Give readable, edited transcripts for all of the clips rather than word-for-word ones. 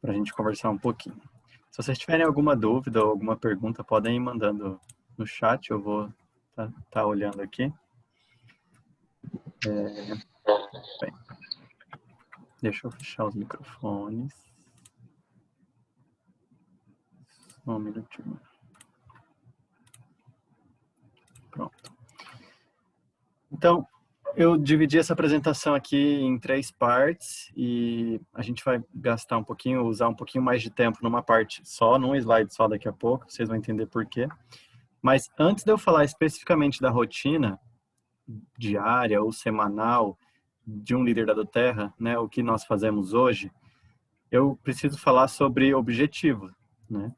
para a gente conversar um pouquinho. Se vocês tiverem alguma dúvida ou alguma pergunta, podem ir mandando no chat, eu vou tá olhando aqui. Bem, deixa eu fechar os microfones. Só um minutinho. Pronto. Então, eu dividi essa apresentação aqui em 3 partes e a gente vai gastar um pouquinho, usar um pouquinho mais de tempo numa parte só, num slide só daqui a pouco, vocês vão entender por quê. Mas antes de eu falar especificamente da rotina diária ou semanal de um líder da doTERRA, né, o que nós fazemos hoje, eu preciso falar sobre objetivo, né?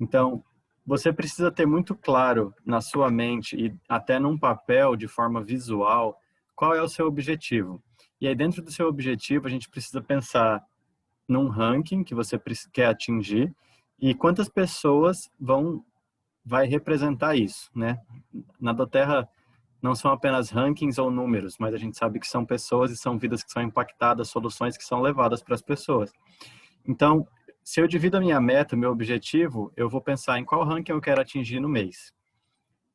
Então, você precisa ter muito claro na sua mente e até num papel de forma visual qual é o seu objetivo. E aí dentro do seu objetivo a gente precisa pensar num ranking que você quer atingir e quantas pessoas vai representar isso, né? Na doTERRA não são apenas rankings ou números, mas a gente sabe que são pessoas e são vidas que são impactadas, soluções que são levadas para as pessoas. Então, se eu divido a minha meta, meu objetivo, eu vou pensar em qual ranking eu quero atingir no mês.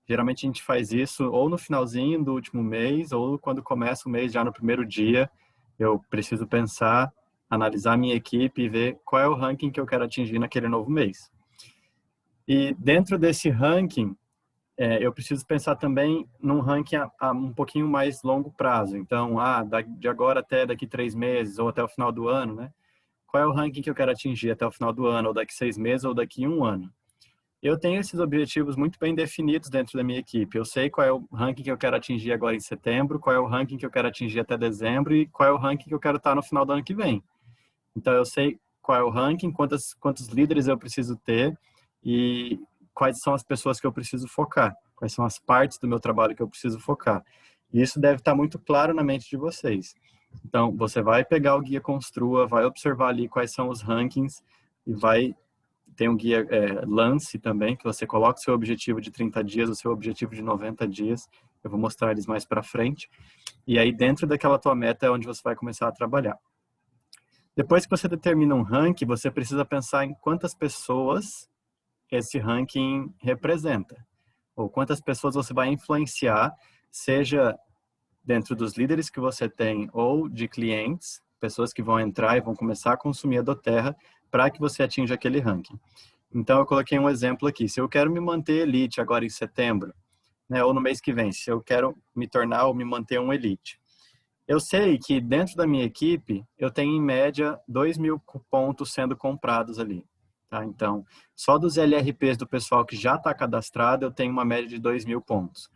Geralmente a gente faz isso ou no finalzinho do último mês, ou quando começa o mês, já no primeiro dia, eu preciso pensar, analisar minha equipe e ver qual é o ranking que eu quero atingir naquele novo mês. E dentro desse ranking, eu preciso pensar também num ranking a um pouquinho mais longo prazo. Então, de agora até daqui 3 meses, ou até o final do ano, né? Qual é o ranking que eu quero atingir até o final do ano, ou daqui 6 meses, ou daqui 1 ano? Eu tenho esses objetivos muito bem definidos dentro da minha equipe. Eu sei qual é o ranking que eu quero atingir agora em setembro, qual é o ranking que eu quero atingir até dezembro e qual é o ranking que eu quero estar no final do ano que vem. Então, eu sei qual é o ranking, quantos líderes eu preciso ter e quais são as pessoas que eu preciso focar, quais são as partes do meu trabalho que eu preciso focar. E isso deve estar muito claro na mente de vocês. Então, você vai pegar o guia Construa, vai observar ali quais são os rankings e tem um guia Lance também, que você coloca o seu objetivo de 30 dias, o seu objetivo de 90 dias. Eu vou mostrar eles mais para frente. E aí, dentro daquela tua meta é onde você vai começar a trabalhar. Depois que você determina um ranking, você precisa pensar em quantas pessoas esse ranking representa. Ou quantas pessoas você vai influenciar, seja dentro dos líderes que você tem ou de clientes, pessoas que vão entrar e vão começar a consumir a doTERRA para que você atinja aquele ranking. Então, eu coloquei um exemplo aqui. Se eu quero me manter elite agora em setembro, né, ou no mês que vem, se eu quero me tornar ou me manter um elite, eu sei que dentro da minha equipe, eu tenho em média 2.000 pontos sendo comprados ali. Tá? Então, só dos LRPs do pessoal que já está cadastrado, eu tenho uma média de 2.000 pontos.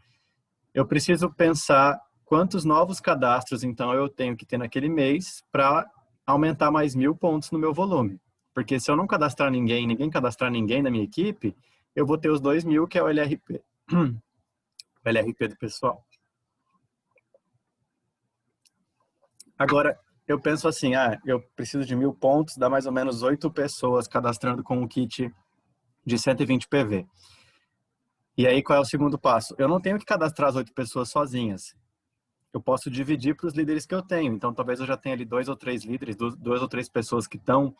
Eu preciso pensar quantos novos cadastros, então, eu tenho que ter naquele mês para aumentar mais 1.000 pontos no meu volume. Porque se eu não cadastrar ninguém cadastrar ninguém na minha equipe, eu vou ter os 2.000, que é o LRP. O LRP do pessoal. Agora, eu penso assim, eu preciso de 1.000 pontos, dá mais ou menos 8 pessoas cadastrando com um kit de 120 PV. E aí, qual é o segundo passo? Eu não tenho que cadastrar as 8 pessoas sozinhas. Eu posso dividir para os líderes que eu tenho. Então, talvez eu já tenha ali 2 ou 3 líderes, 2 ou 3 pessoas que estão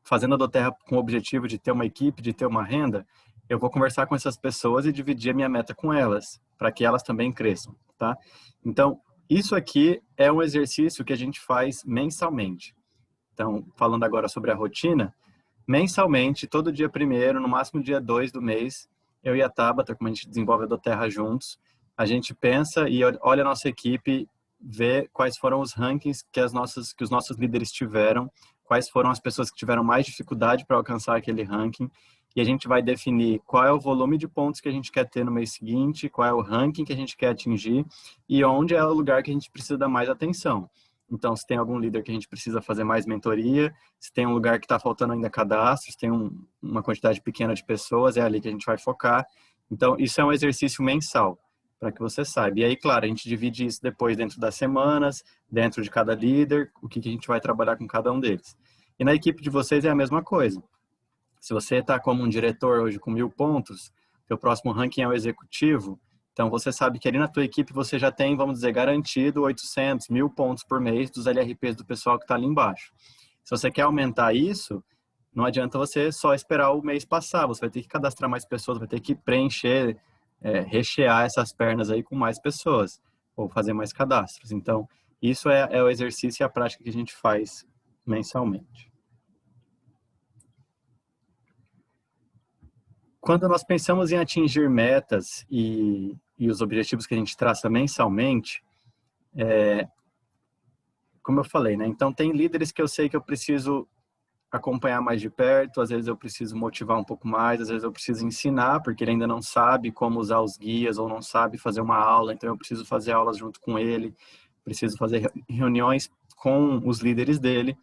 fazendo a doTERRA com o objetivo de ter uma equipe, de ter uma renda. Eu vou conversar com essas pessoas e dividir a minha meta com elas, para que elas também cresçam, tá? Então, isso aqui é um exercício que a gente faz mensalmente. Então, falando agora sobre a rotina, mensalmente, todo dia 1º, no máximo dia 2 do mês, eu e a Tabata, como a gente desenvolve a doTERRA juntos, a gente pensa e olha a nossa equipe, vê quais foram os rankings que os nossos líderes tiveram, quais foram as pessoas que tiveram mais dificuldade para alcançar aquele ranking, e a gente vai definir qual é o volume de pontos que a gente quer ter no mês seguinte, qual é o ranking que a gente quer atingir e onde é o lugar que a gente precisa dar mais atenção. Então, se tem algum líder que a gente precisa fazer mais mentoria, se tem um lugar que está faltando ainda cadastro, se tem uma quantidade pequena de pessoas, é ali que a gente vai focar. Então, isso é um exercício mensal, para que você saiba. E aí, claro, a gente divide isso depois dentro das semanas, dentro de cada líder, o que a gente vai trabalhar com cada um deles. E na equipe de vocês é a mesma coisa. Se você está como um diretor hoje com 1.000 pontos, seu próximo ranking é o executivo, então você sabe que ali na tua equipe você já tem, vamos dizer, garantido 800, 1.000 pontos por mês dos LRPs do pessoal que está ali embaixo. Se você quer aumentar isso, não adianta você só esperar o mês passar, você vai ter que cadastrar mais pessoas, vai ter que preencher, rechear essas pernas aí com mais pessoas, ou fazer mais cadastros. Então, isso é o exercício e a prática que a gente faz mensalmente. Quando nós pensamos em atingir metas e os objetivos que a gente traça mensalmente, como eu falei, né? Então, tem líderes que eu sei que eu preciso acompanhar mais de perto, às vezes eu preciso motivar um pouco mais, às vezes eu preciso ensinar, porque ele ainda não sabe como usar os guias ou não sabe fazer uma aula, então eu preciso fazer aulas junto com ele, preciso fazer reuniões com os líderes dele.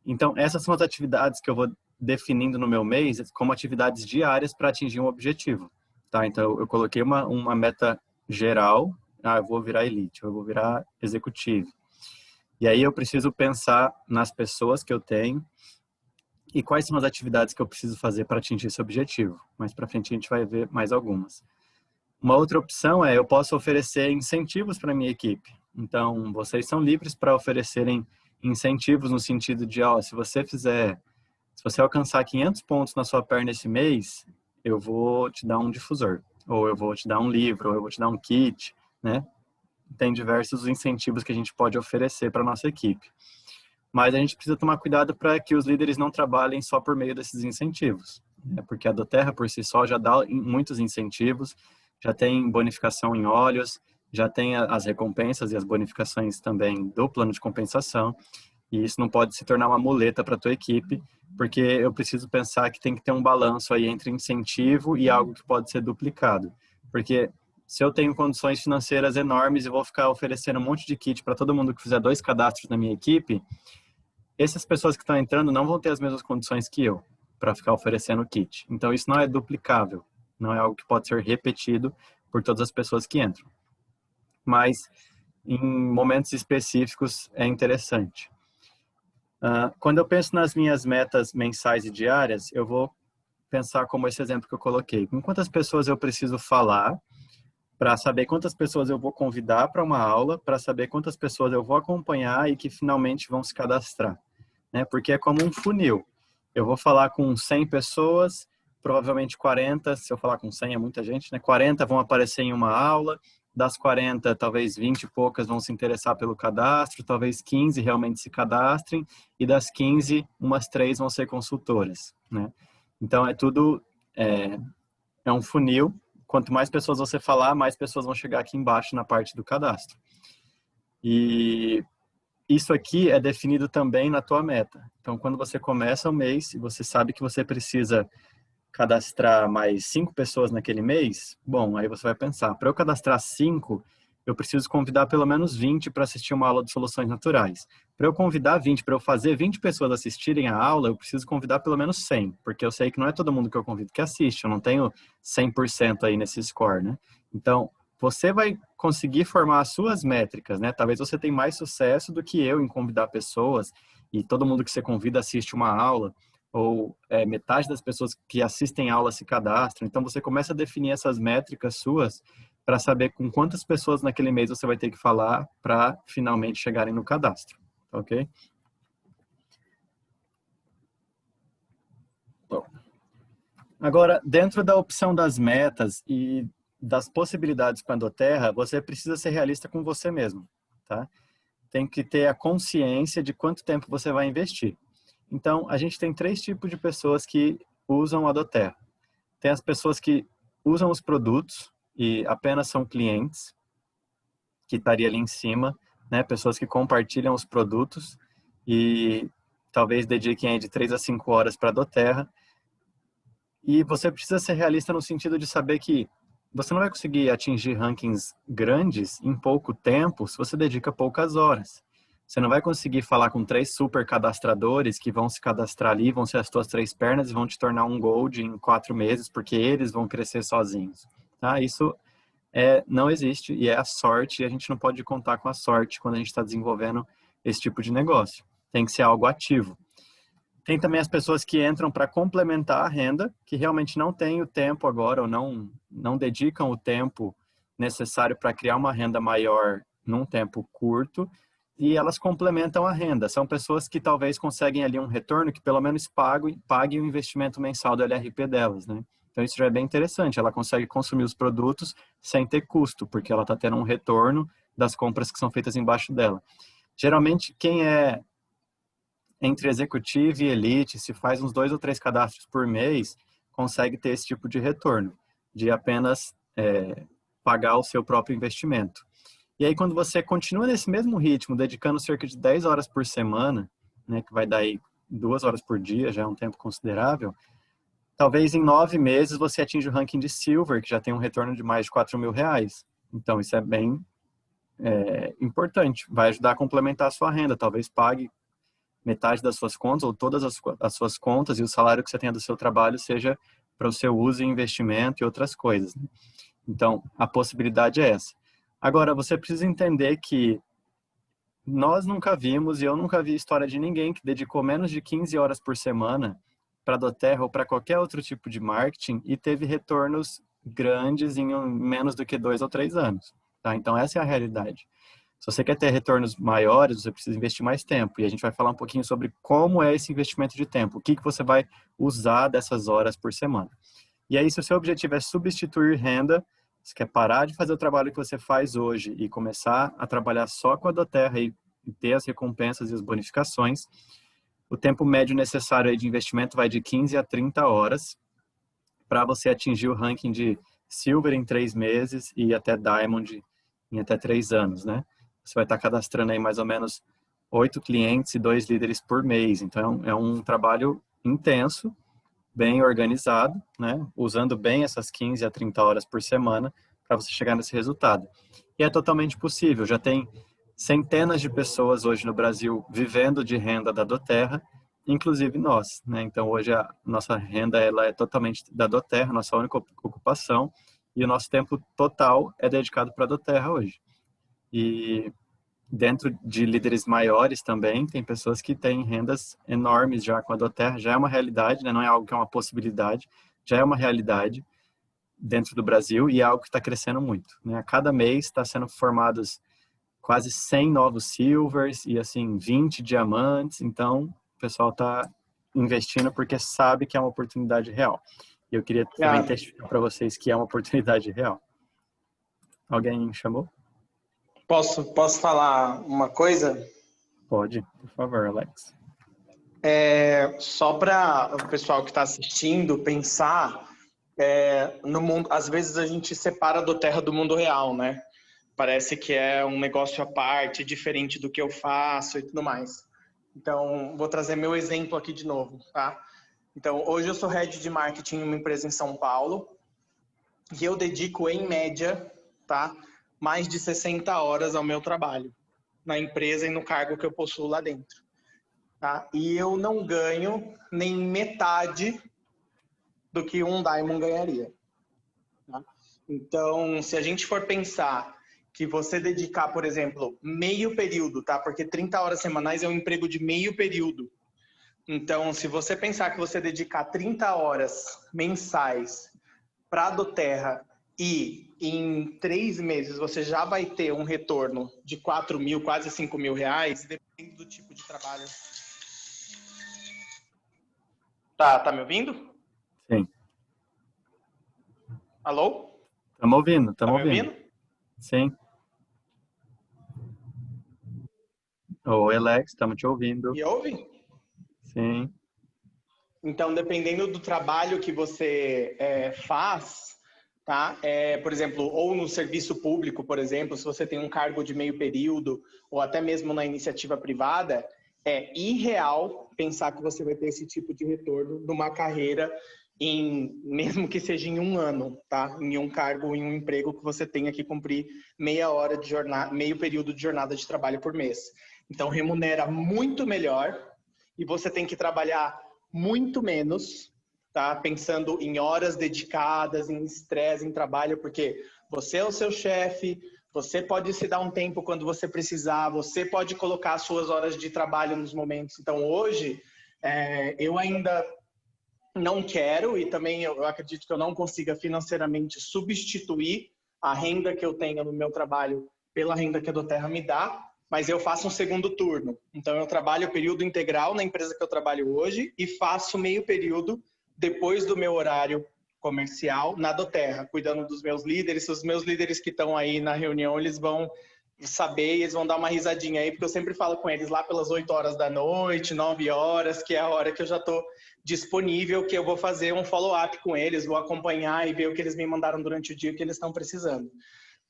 Então, essas são as atividades que eu vou definindo no meu mês como atividades diárias para atingir um objetivo, tá? Então, eu coloquei uma meta geral, eu vou virar elite, eu vou virar executivo. E aí eu preciso pensar nas pessoas que eu tenho e quais são as atividades que eu preciso fazer para atingir esse objetivo. Mais para frente a gente vai ver mais algumas. Uma outra opção eu posso oferecer incentivos para a minha equipe. Então, vocês são livres para oferecerem incentivos no sentido de, se você alcançar 500 pontos na sua perna esse mês, eu vou te dar um difusor, ou eu vou te dar um livro, ou eu vou te dar um kit, né? Tem diversos incentivos que a gente pode oferecer para a nossa equipe. Mas a gente precisa tomar cuidado para que os líderes não trabalhem só por meio desses incentivos, né? Porque a Doterra, por si só, já dá muitos incentivos, já tem bonificação em óleos, já tem as recompensas e as bonificações também do plano de compensação, e isso não pode se tornar uma muleta para a tua equipe, porque eu preciso pensar que tem que ter um balanço aí entre incentivo e algo que pode ser duplicado. Porque se eu tenho condições financeiras enormes e vou ficar oferecendo um monte de kit para todo mundo que fizer 2 cadastros na minha equipe, essas pessoas que estão entrando não vão ter as mesmas condições que eu para ficar oferecendo kit. Então, isso não é duplicável, não é algo que pode ser repetido por todas as pessoas que entram. Mas, em momentos específicos, é interessante. Quando eu penso nas minhas metas mensais e diárias, eu vou pensar como esse exemplo que eu coloquei. Com quantas pessoas eu preciso falar para saber quantas pessoas eu vou convidar para uma aula, para saber quantas pessoas eu vou acompanhar e que finalmente vão se cadastrar, né? Porque é como um funil. Eu vou falar com 100 pessoas, provavelmente 40, se eu falar com 100 é muita gente, né? 40 vão aparecer em uma aula, das 40, talvez 20 e poucas vão se interessar pelo cadastro, talvez 15 realmente se cadastrem, e das 15, umas 3 vão ser consultoras, né? Então, é um funil. Quanto mais pessoas você falar, mais pessoas vão chegar aqui embaixo na parte do cadastro. E isso aqui é definido também na tua meta. Então, quando você começa o mês e você sabe que você precisa cadastrar mais 5 pessoas naquele mês, bom, aí você vai pensar, para eu cadastrar 5, eu preciso convidar pelo menos 20 para assistir uma aula de soluções naturais. Para eu convidar 20, para eu fazer 20 pessoas assistirem a aula, eu preciso convidar pelo menos 100, porque eu sei que não é todo mundo que eu convido que assiste, eu não tenho 100% aí nesse score, né? Então, você vai conseguir formar as suas métricas, né? Talvez você tenha mais sucesso do que eu em convidar pessoas e todo mundo que você convida assiste uma aula, ou metade das pessoas que assistem aula se cadastram. Então, você começa a definir essas métricas suas para saber com quantas pessoas naquele mês você vai ter que falar para finalmente chegarem no cadastro, ok? Bom, agora, dentro da opção das metas e das possibilidades com a Doterra, você precisa ser realista com você mesmo, tá? Tem que ter a consciência de quanto tempo você vai investir. Então, a gente tem 3 tipos de pessoas que usam a Doterra. Tem as pessoas que usam os produtos e apenas são clientes, que estaria ali em cima, né? Pessoas que compartilham os produtos e talvez dediquem aí de 3 a 5 horas para a Doterra. E você precisa ser realista no sentido de saber que você não vai conseguir atingir rankings grandes em pouco tempo se você dedica poucas horas. Você não vai conseguir falar com 3 super cadastradores que vão se cadastrar ali, vão ser as tuas 3 pernas e vão te tornar um gold em 4 meses, porque eles vão crescer sozinhos. Tá? Isso não existe e é a sorte, e a gente não pode contar com a sorte quando a gente está desenvolvendo esse tipo de negócio. Tem que ser algo ativo. Tem também as pessoas que entram para complementar a renda, que realmente não têm o tempo agora ou não dedicam o tempo necessário para criar uma renda maior num tempo curto e elas complementam a renda. São pessoas que talvez conseguem ali um retorno que pelo menos pague o investimento mensal do LRP delas, né? Então isso já é bem interessante, ela consegue consumir os produtos sem ter custo, porque ela está tendo um retorno das compras que são feitas embaixo dela. Geralmente, quem é entre executivo e elite, se faz uns 2 ou 3 cadastros por mês, consegue ter esse tipo de retorno, de apenas pagar o seu próprio investimento. E aí, quando você continua nesse mesmo ritmo, dedicando cerca de 10 horas por semana, né, que vai dar aí 2 horas por dia, já é um tempo considerável, talvez em 9 meses você atinja o ranking de Silver, que já tem um retorno de mais de R$ 4.000. Então, isso é bem importante. Vai ajudar a complementar a sua renda. Talvez pague metade das suas contas ou todas as suas contas e o salário que você tenha do seu trabalho seja para o seu uso e investimento e outras coisas, né? Então, a possibilidade é essa. Agora, você precisa entender que nós nunca vimos e eu nunca vi história de ninguém que dedicou menos de 15 horas por semana para a doTERRA ou para qualquer outro tipo de marketing e teve retornos grandes em menos do que 2 ou 3 anos. Tá? Então, essa é a realidade. Se você quer ter retornos maiores, você precisa investir mais tempo. E a gente vai falar um pouquinho sobre como é esse investimento de tempo. O que você vai usar dessas horas por semana. E aí, se o seu objetivo é substituir renda, você quer parar de fazer o trabalho que você faz hoje e começar a trabalhar só com a doTERRA e ter as recompensas e as bonificações, o tempo médio necessário aí de investimento vai de 15 a 30 horas para você atingir o ranking de Silver em 3 meses e até Diamond em até 3 anos, né? Você vai estar cadastrando aí mais ou menos 8 clientes e 2 líderes por mês. Então, é um trabalho intenso, bem organizado, né? Usando bem essas 15 a 30 horas por semana para você chegar nesse resultado. E é totalmente possível. Já tem centenas de pessoas hoje no Brasil vivendo de renda da doTERRA, inclusive nós, né? Então, hoje a nossa renda ela é totalmente da doTERRA, nossa única ocupação, e o nosso tempo total é dedicado para a doTERRA hoje. E dentro de líderes maiores também, tem pessoas que têm rendas enormes já com a doTERRA, já é uma realidade, né? Não é algo que é uma possibilidade, já é uma realidade dentro do Brasil e é algo que está crescendo muito, né? A cada mês está sendo formados quase 100 novos silvers e assim 20 diamantes, então o pessoal está investindo porque sabe que é uma oportunidade real. E eu queria também testificar para vocês que é uma oportunidade real. Alguém chamou? Posso falar uma coisa? Pode, por favor, Alex. Só para o pessoal que está assistindo pensar, no mundo, às vezes a gente separa a doTERRA do mundo real, né? Parece que é um negócio à parte, diferente do que eu faço e tudo mais. Então, vou trazer meu exemplo aqui de novo, tá? Então, hoje eu sou head de marketing em uma empresa em São Paulo e eu dedico, em média, tá, mais de 60 horas ao meu trabalho na empresa e no cargo que eu possuo lá dentro. Tá? E eu não ganho nem metade do que um Diamond ganharia. Tá? Então, se a gente for pensar que você dedicar, por exemplo, meio período, tá? Porque 30 horas semanais é um emprego de meio período. Então, se você pensar que você dedicar 30 horas mensais para a doTERRA e em 3 meses você já vai ter um retorno de 4 mil, quase 5 mil reais, depende do tipo de trabalho. Tá me ouvindo? Sim. Alô? Estamos ouvindo, estamos ouvindo. Tá me ouvindo? Sim. Oi, Alex, estamos te ouvindo. Me ouve? Sim. Então, dependendo do trabalho que você faz, tá? Por exemplo, ou no serviço público, por exemplo, se você tem um cargo de meio período, ou até mesmo na iniciativa privada, é irreal pensar que você vai ter esse tipo de retorno numa carreira, mesmo que seja em 1 ano, tá? Em um cargo, em um emprego que você tenha que cumprir meia hora de jornada, meio período de jornada de trabalho por mês. Então, remunera muito melhor e você tem que trabalhar muito menos, tá? Pensando em horas dedicadas, em estresse, em trabalho, porque você é o seu chefe, você pode se dar um tempo quando você precisar, você pode colocar as suas horas de trabalho nos momentos. Então, hoje, eu ainda não quero e também eu acredito que eu não consiga financeiramente substituir a renda que eu tenho no meu trabalho pela renda que a doTERRA me dá, mas eu faço um segundo turno. Então, eu trabalho período integral na empresa que eu trabalho hoje e faço meio período depois do meu horário comercial na doTERRA, cuidando dos meus líderes. Os meus líderes que estão aí na reunião, eles vão saber e eles vão dar uma risadinha aí, porque eu sempre falo com eles lá pelas 8 horas da noite, 9 horas, que é a hora que eu já estou disponível, que eu vou fazer um follow-up com eles, vou acompanhar e ver o que eles me mandaram durante o dia que eles estão precisando.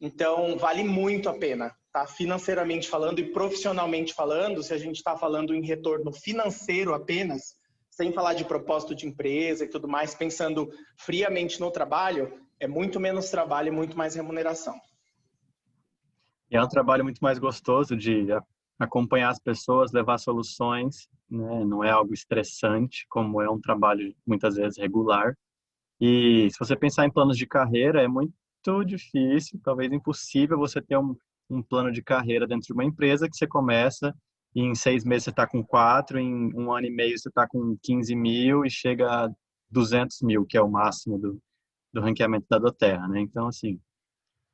Então, vale muito a pena, tá? Financeiramente falando e profissionalmente falando, se a gente está falando em retorno financeiro apenas, sem falar de propósito de empresa e tudo mais, pensando friamente no trabalho, é muito menos trabalho e muito mais remuneração. E é um trabalho muito mais gostoso de acompanhar as pessoas, levar soluções, né? Não é algo estressante, como é um trabalho muitas vezes regular. E se você pensar em planos de carreira, é muito difícil, talvez impossível você ter um plano de carreira dentro de uma empresa que você começa e em 6 meses você está com 4, em 1 ano e meio você está com 15 mil e chega a 200 mil, que é o máximo do ranqueamento da doTERRA, né? Então, assim,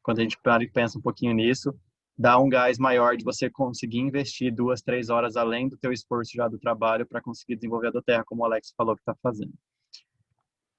quando a gente para e pensa um pouquinho nisso, dá um gás maior de você conseguir investir 2, 3 horas além do teu esforço já do trabalho para conseguir desenvolver a doTERRA, como o Alex falou que está fazendo.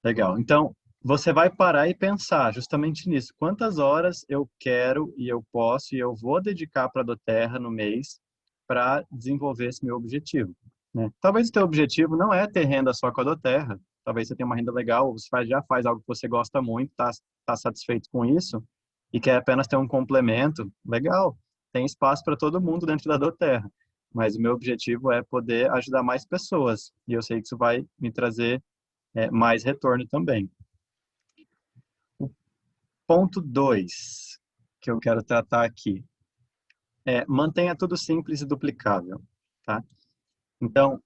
Legal. Então, você vai parar e pensar justamente nisso. Quantas horas eu quero e eu posso e eu vou dedicar para a doTERRA no mês para desenvolver esse meu objetivo, né? Talvez o teu objetivo não é ter renda só com a doTERRA. Talvez você tenha uma renda legal, ou você já faz algo que você gosta muito, tá satisfeito com isso e quer apenas ter um complemento. Legal. Tem espaço para todo mundo dentro da doTERRA. Mas o meu objetivo é poder ajudar mais pessoas. E eu sei que isso vai me trazer mais retorno também. O ponto 2 que eu quero tratar aqui é mantenha tudo simples e duplicável, tá? Então,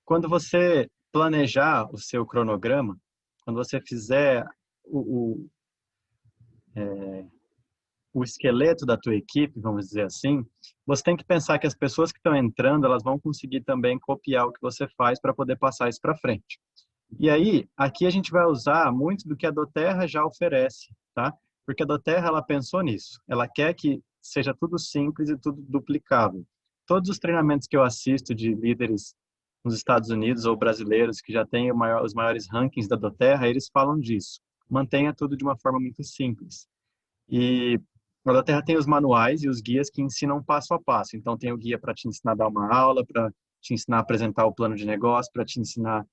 quando você planejar o seu cronograma, quando você fizer o esqueleto da tua equipe, vamos dizer assim, você tem que pensar que as pessoas que estão entrando, elas vão conseguir também copiar o que você faz para poder passar isso para frente. E aí, aqui a gente vai usar muito do que a doTERRA já oferece, tá? Porque a doTERRA, ela pensou nisso. Ela quer que seja tudo simples e tudo duplicável. Todos os treinamentos que eu assisto de líderes nos Estados Unidos ou brasileiros que já têm os maiores rankings da doTERRA, eles falam disso. Mantenha tudo de uma forma muito simples. E a doTERRA tem os manuais e os guias que ensinam passo a passo. Então, tem o guia para te ensinar a dar uma aula, para te ensinar a apresentar o plano de negócio, para te ensinar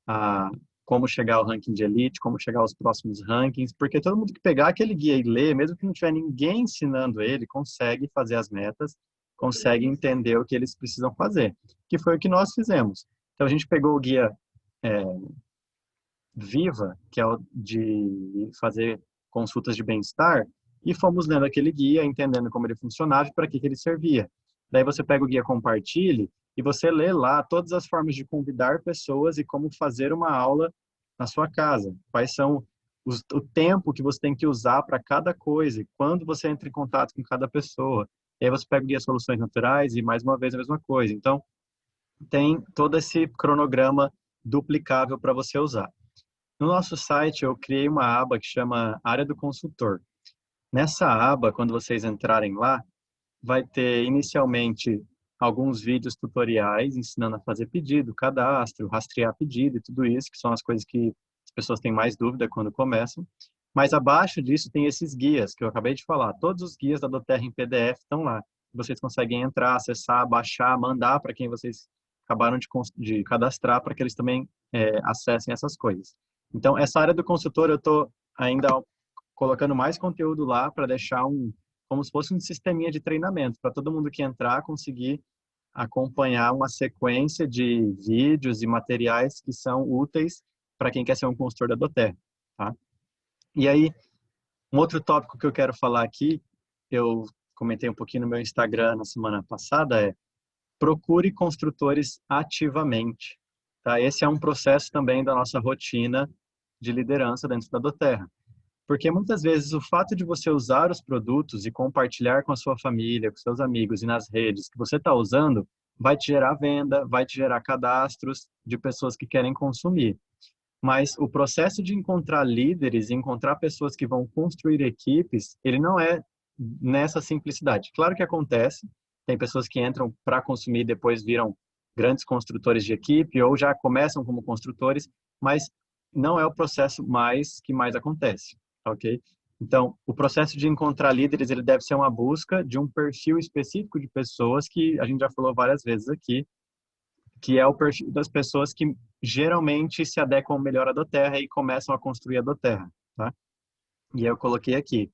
a como chegar ao ranking de elite, como chegar aos próximos rankings, porque todo mundo que pegar aquele guia e ler, mesmo que não tiver ninguém ensinando ele, consegue fazer as metas, consegue entender o que eles precisam fazer, que foi o que nós fizemos. Então, a gente pegou o guia Viva, que é o de fazer consultas de bem-estar, e fomos lendo aquele guia, entendendo como ele funcionava e para que ele servia. Daí você pega o guia Compartilhe e você lê lá todas as formas de convidar pessoas e como fazer uma aula na sua casa. Quais são o tempo que você tem que usar para cada coisa e quando você entra em contato com cada pessoa. E aí você pega o guia Soluções Naturais e mais uma vez a mesma coisa. Então, tem todo esse cronograma duplicável para você usar. No nosso site, eu criei uma aba que chama Área do Consultor. Nessa aba, quando vocês entrarem lá, vai ter inicialmente alguns vídeos tutoriais ensinando a fazer pedido, cadastro, rastrear pedido e tudo isso, que são as coisas que as pessoas têm mais dúvida quando começam. Mas abaixo disso tem esses guias que eu acabei de falar. Todos os guias da doTERRA em PDF estão lá. Vocês conseguem entrar, acessar, baixar, mandar para quem vocês acabaram de cadastrar para que eles também acessem essas coisas. Então, essa área do consultor, eu estou ainda colocando mais conteúdo lá para deixar como se fosse um sisteminha de treinamento, para todo mundo que entrar conseguir acompanhar uma sequência de vídeos e materiais que são úteis para quem quer ser um consultor da doTERRA, tá? E aí, um outro tópico que eu quero falar aqui, eu comentei um pouquinho no meu Instagram na semana passada, procure construtores ativamente, tá? Esse é um processo também da nossa rotina de liderança dentro da doTERRA. Porque muitas vezes o fato de você usar os produtos e compartilhar com a sua família, com seus amigos e nas redes que você está usando, vai te gerar venda, vai te gerar cadastros de pessoas que querem consumir. Mas o processo de encontrar líderes, encontrar pessoas que vão construir equipes, ele não é nessa simplicidade. Claro que acontece, tem pessoas que entram para consumir e depois viram grandes construtores de equipe ou já começam como construtores, mas não é o processo que mais acontece, ok? Então, o processo de encontrar líderes, ele deve ser uma busca de um perfil específico de pessoas que a gente já falou várias vezes aqui, que é o perfil das pessoas que geralmente se adequam melhor à doTERRA e começam a construir a doTERRA, tá? E eu coloquei aqui,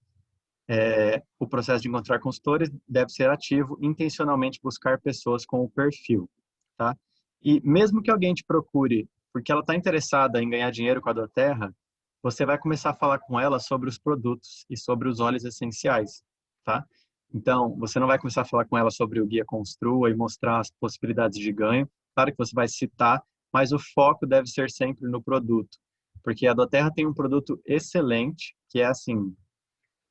o processo de encontrar consultores deve ser ativo, intencionalmente buscar pessoas com o perfil, tá? E mesmo que alguém te procure porque ela está interessada em ganhar dinheiro com a doTERRA, você vai começar a falar com ela sobre os produtos e sobre os óleos essenciais, tá? Então, você não vai começar a falar com ela sobre o Guia Construa e mostrar as possibilidades de ganho. Claro que você vai citar, mas o foco deve ser sempre no produto, porque a doTERRA tem um produto excelente, que é assim,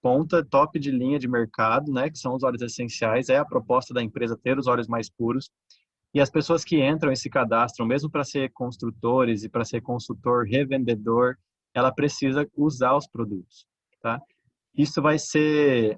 ponta, top de linha de mercado, né, que são os óleos essenciais, é a proposta da empresa ter os óleos mais puros, e as pessoas que entram e se cadastram, mesmo para ser construtores e para ser consultor, revendedor, ela precisa usar os produtos, tá? Isso vai ser,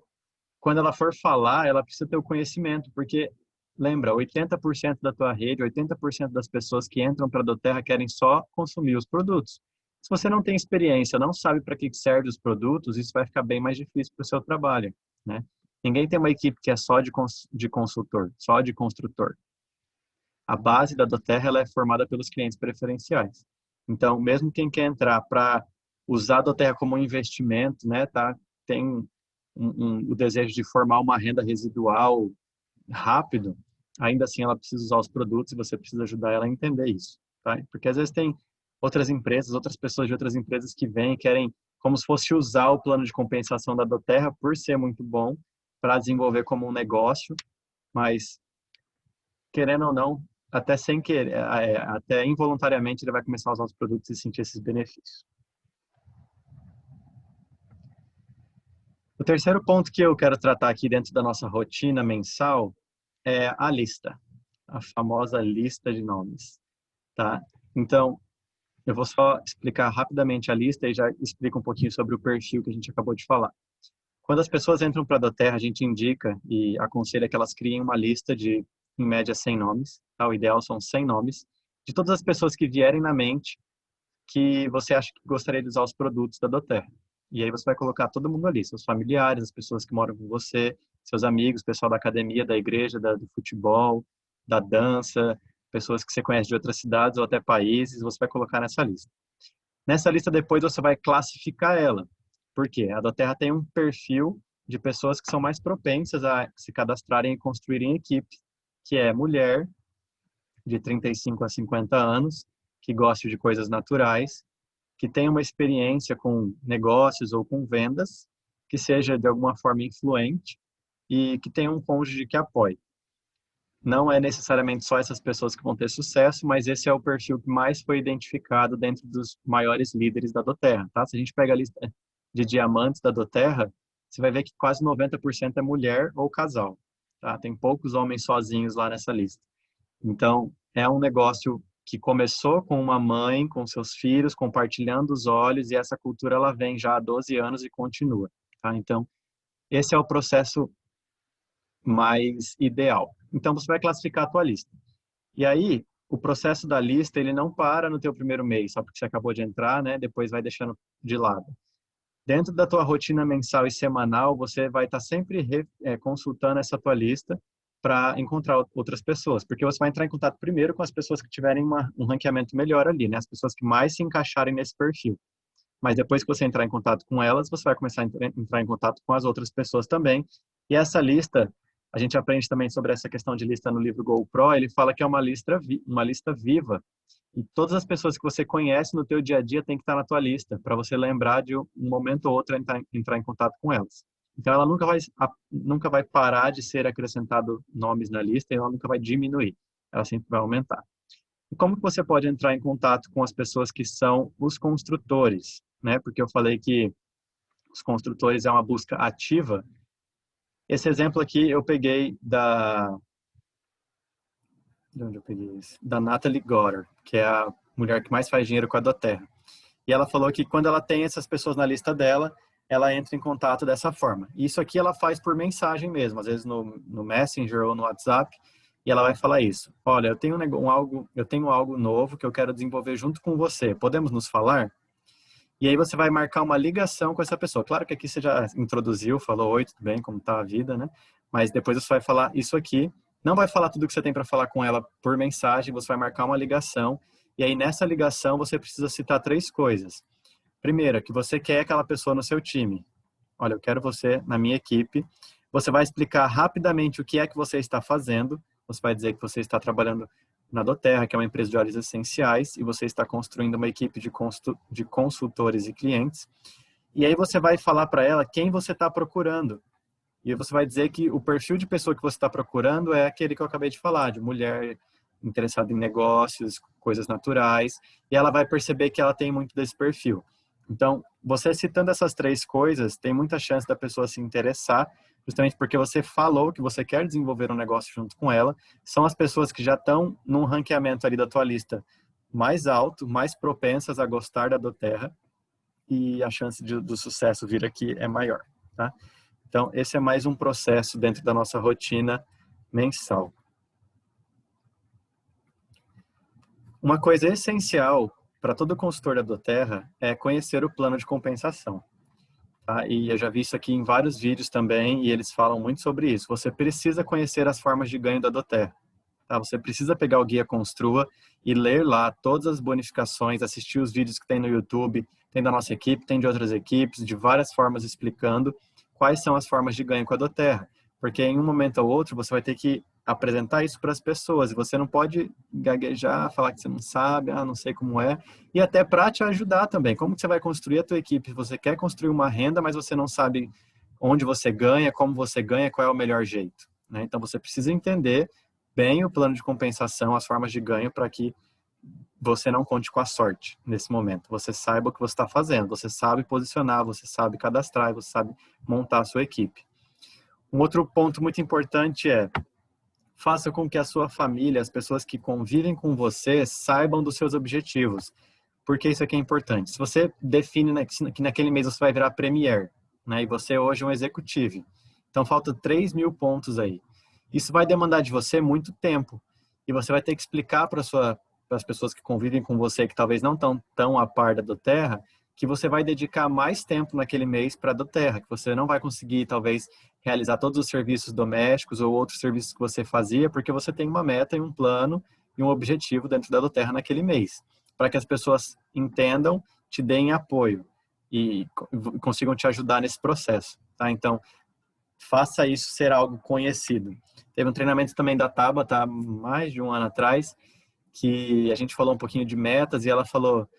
quando ela for falar, ela precisa ter o conhecimento, porque, lembra, 80% da tua rede, 80% das pessoas que entram para a doTERRA querem só consumir os produtos. Se você não tem experiência, não sabe para que servem os produtos, isso vai ficar bem mais difícil para o seu trabalho, né? Ninguém tem uma equipe que é só de consultor, só de construtor. A base da doTERRA ela é formada pelos clientes preferenciais. Então, mesmo quem quer entrar para usar a doTERRA como um investimento, né, tá, tem o desejo de formar uma renda residual rápido, ainda assim ela precisa usar os produtos e você precisa ajudar ela a entender isso, tá? Porque às vezes tem outras empresas, outras pessoas de outras empresas que vêm e querem como se fosse usar o plano de compensação da doTERRA por ser muito bom para desenvolver como um negócio, mas querendo ou não, até sem querer, até involuntariamente ele vai começar a usar os produtos e sentir esses benefícios. O terceiro ponto que eu quero tratar aqui dentro da nossa rotina mensal é a lista, a famosa lista de nomes, tá? Então, eu vou só explicar rapidamente a lista e já explico um pouquinho sobre o perfil que a gente acabou de falar. Quando as pessoas entram para a doTERRA, a gente indica e aconselha que elas criem uma lista de, em média, 100 nomes. Tá? O ideal são 100 nomes de todas as pessoas que vierem na mente que você acha que gostaria de usar os produtos da doTERRA. E aí você vai colocar todo mundo ali, seus familiares, as pessoas que moram com você, seus amigos, pessoal da academia, da igreja, do futebol, da dança, pessoas que você conhece de outras cidades ou até países, você vai colocar nessa lista. Nessa lista depois você vai classificar ela. Por quê? A doTERRA tem um perfil de pessoas que são mais propensas a se cadastrarem e construírem equipe, que é mulher de 35 a 50 anos, que gosta de coisas naturais, que tem uma experiência com negócios ou com vendas, que seja de alguma forma influente e que tenha um cônjuge que apoie. Não é necessariamente só essas pessoas que vão ter sucesso, mas esse é o perfil que mais foi identificado dentro dos maiores líderes da doTERRA, tá? Se a gente pega a lista de diamantes da doTERRA, você vai ver que quase 90% é mulher ou casal, tá? Tem poucos homens sozinhos lá nessa lista. Então, é um negócio que começou com uma mãe, com seus filhos, compartilhando os olhos, e essa cultura ela vem já há 12 anos e continua, tá? Então, esse é o processo mais ideal. Então, você vai classificar a tua lista. E aí, o processo da lista, ele não para no teu primeiro mês, só porque você acabou de entrar, né? Depois vai deixando de lado. Dentro da tua rotina mensal e semanal, você vai estar sempre consultando essa tua lista para encontrar outras pessoas, porque você vai entrar em contato primeiro com as pessoas que tiverem um ranqueamento melhor ali, né? As pessoas que mais se encaixarem nesse perfil. Mas depois que você entrar em contato com elas, você vai começar a entrar em contato com as outras pessoas também. E essa lista, a gente aprende também sobre essa questão de lista no livro GoPro, ele fala que é uma lista viva. E todas as pessoas que você conhece no teu dia a dia tem que estar na tua lista, para você lembrar de um momento ou outro entrar em contato com elas. Então, ela nunca vai parar de ser acrescentado nomes na lista e ela nunca vai diminuir. Ela sempre vai aumentar. E como que você pode entrar em contato com as pessoas que são os construtores, né? Porque eu falei que os construtores é uma busca ativa. Esse exemplo aqui eu peguei de onde eu peguei isso? Da Natalie Goddard, que é a mulher que mais faz dinheiro com a doTERRA. E ela falou que quando ela tem essas pessoas na lista dela, ela entra em contato dessa forma. Isso aqui ela faz por mensagem mesmo, às vezes no Messenger ou no WhatsApp, e ela vai falar isso. Olha, eu tenho algo novo que eu quero desenvolver junto com você. Podemos nos falar? E aí você vai marcar uma ligação com essa pessoa. Claro que aqui você já introduziu, falou, oi, tudo bem, como tá a vida, né? Mas depois você vai falar isso aqui. Não vai falar tudo que você tem para falar com ela por mensagem, você vai marcar uma ligação. E aí nessa ligação você precisa citar 3 coisas. Primeira, que você quer aquela pessoa no seu time. Olha, eu quero você na minha equipe. Você vai explicar rapidamente o que é que você está fazendo. Você vai dizer que você está trabalhando na doTERRA, que é uma empresa de óleos essenciais, e você está construindo uma equipe de consultores e clientes. E aí você vai falar para ela quem você está procurando. E você vai dizer que o perfil de pessoa que você está procurando é aquele que eu acabei de falar, de mulher interessada em negócios, coisas naturais, e ela vai perceber que ela tem muito desse perfil. Então, você citando essas 3 coisas, tem muita chance da pessoa se interessar, justamente porque você falou que você quer desenvolver um negócio junto com ela. São as pessoas que já estão num ranqueamento ali da tua lista mais alto, mais propensas a gostar da doTERRA, e a chance do sucesso vir aqui é maior, tá? Então, esse é mais um processo dentro da nossa rotina mensal. Uma coisa essencial para todo consultor da doTERRA é conhecer o plano de compensação. Tá? E eu já vi isso aqui em vários vídeos também, e eles falam muito sobre isso. Você precisa conhecer as formas de ganho da doTERRA. Tá? Você precisa pegar o Guia Construa e ler lá todas as bonificações, assistir os vídeos que tem no YouTube, tem da nossa equipe, tem de outras equipes, de várias formas explicando quais são as formas de ganho com a doTERRA. Porque em um momento ou outro você vai ter que apresentar isso para as pessoas, e você não pode gaguejar, falar que você não sabe, não sei como é, e até para te ajudar também. Como que você vai construir a tua equipe? Você quer construir uma renda, mas você não sabe onde você ganha, como você ganha, qual é o melhor jeito, né? Então você precisa entender bem o plano de compensação, as formas de ganho, para que você não conte com a sorte nesse momento. Você saiba o que você está fazendo, você sabe posicionar, você sabe cadastrar, você sabe montar a sua equipe. Um outro ponto muito importante é: faça com que a sua família, as pessoas que convivem com você, saibam dos seus objetivos. Porque isso aqui é importante. Se você define que naquele mês você vai virar Premier, né, e você hoje é um executivo, então falta 3.000 pontos aí. Isso vai demandar de você muito tempo. E você vai ter que explicar para as pessoas que convivem com você, que talvez não estão tão a par da doTERRA, que você vai dedicar mais tempo naquele mês para a doTERRA, que você não vai conseguir, talvez, realizar todos os serviços domésticos ou outros serviços que você fazia, porque você tem uma meta e um plano e um objetivo dentro da doTERRA naquele mês, para que as pessoas entendam, te deem apoio e consigam te ajudar nesse processo, tá? Então, faça isso ser algo conhecido. Teve um treinamento também da Tabata, mais de um ano atrás, que a gente falou um pouquinho de metas, e ela falou: